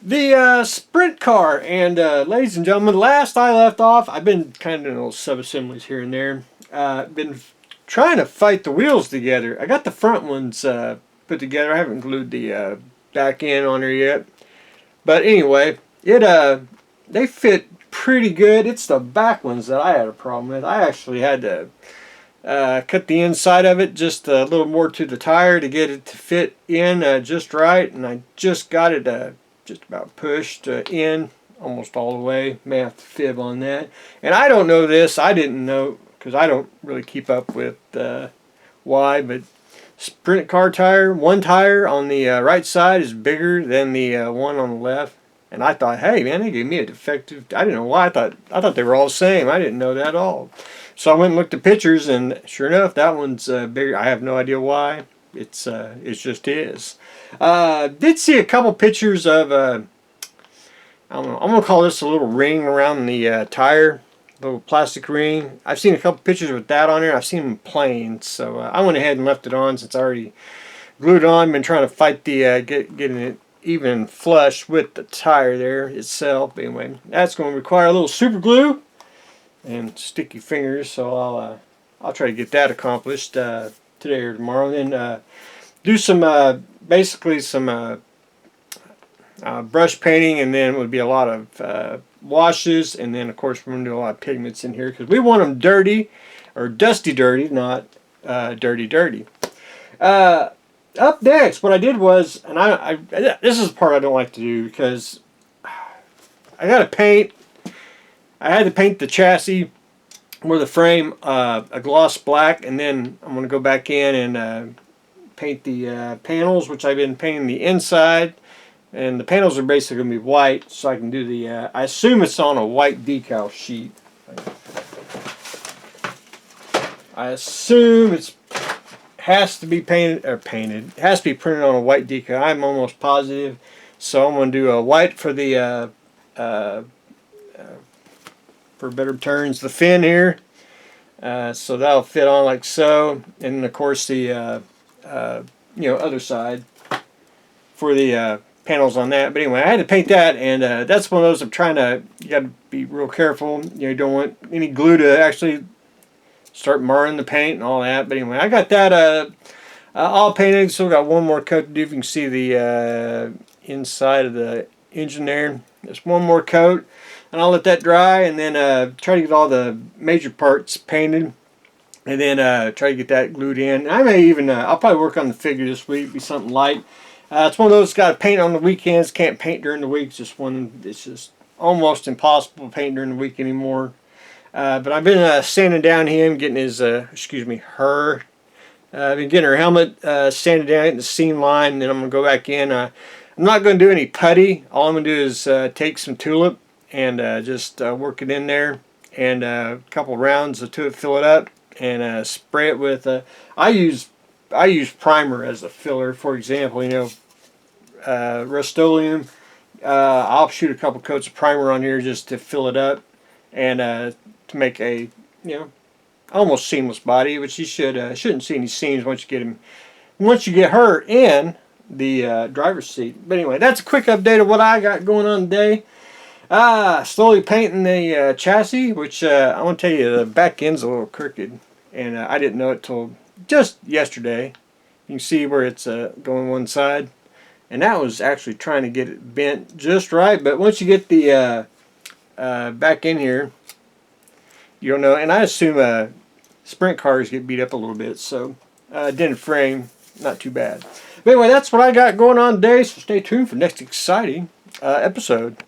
The sprint car, and ladies and gentlemen, last I left off, I've been kind of doing little sub-assemblies here and there. Been trying to fight the wheels together. I got the front ones put together. I haven't glued the back end on there yet. But anyway, they fit pretty good. It's the back ones that I had a problem with. I actually had to cut the inside of it just a little more to the tire to get it to fit in just right, and I just got it just about pushed in almost all the way. May have to fib on that. And I don't know this. I didn't know because I don't really keep up with why, but sprint car tire, one tire on the right side is bigger than the one on the left. And I thought, hey man, they gave me a defective. I didn't know why. I thought they were all the same. I didn't know that at all. So I went and looked at pictures, and sure enough, that one's bigger. I have no idea why. It just is. Did see a couple pictures of I don't know. I'm gonna call this a little ring around the tire, little plastic ring. I've seen a couple pictures with that on there. I've seen them plain, so I went ahead and left it on since I already glued it on. Been trying to fight the getting it even flush with the tire there itself. But anyway, that's going to require a little super glue and sticky fingers, so I'll try to get that accomplished today or tomorrow, and then do some basically some brush painting, and then it would be a lot of washes, and then of course we're going to do a lot of pigments in here because we want them dirty or dusty dirty, not dirty dirty. Up next, what I did was, and this is the part I don't like to do because I got to paint. I had to paint the chassis or the frame a gloss black, and then I'm going to go back in and paint the panels, which I've been painting the inside, and the panels are basically going to be white, so I can do the, I assume it's on a white decal sheet. I assume it has to be painted, it has to be printed on a white decal. I'm almost positive, so I'm going to do a white for the for better turns, the fin here, so that'll fit on like so, and of course the other side for the panels on that. But anyway, I had to paint that, and that's one of those I'm trying to, you got to be real careful. You don't want any glue to actually start marring the paint and all that. But anyway, I got that all painted. Still got one more coat to do. If you can see the inside of the engine there, just one more coat, and I'll let that dry, and then try to get all the major parts painted, and then try to get that glued in. And I may even I'll probably work on the figure this week, be something light. It's one of those got to paint on the weekends, can't paint during the week. It's just almost impossible to paint during the week anymore. But I've been sanding down him, getting his her. I've been getting her helmet sanded down, getting the seam line, and then I'm gonna go back in. I'm not going to do any putty. All I'm going to do is take some tulip and just work it in there, and a couple rounds of tulip, fill it up, and spray it with. I use primer as a filler. For example, Rust-Oleum. I'll shoot a couple coats of primer on here just to fill it up, and to make a almost seamless body, which you shouldn't see any seams once you get her in the driver's seat. But anyway, that's a quick update of what I got going on today. Slowly painting the chassis, which I want to tell you, the back end's a little crooked, and I didn't know it till just yesterday. You can see where it's going one side, and that was actually trying to get it bent just right. But once you get the back in here, you don't know. And I assume sprint cars get beat up a little bit, so dented frame, not too bad. But anyway, that's what I got going on today, so stay tuned for next exciting episode.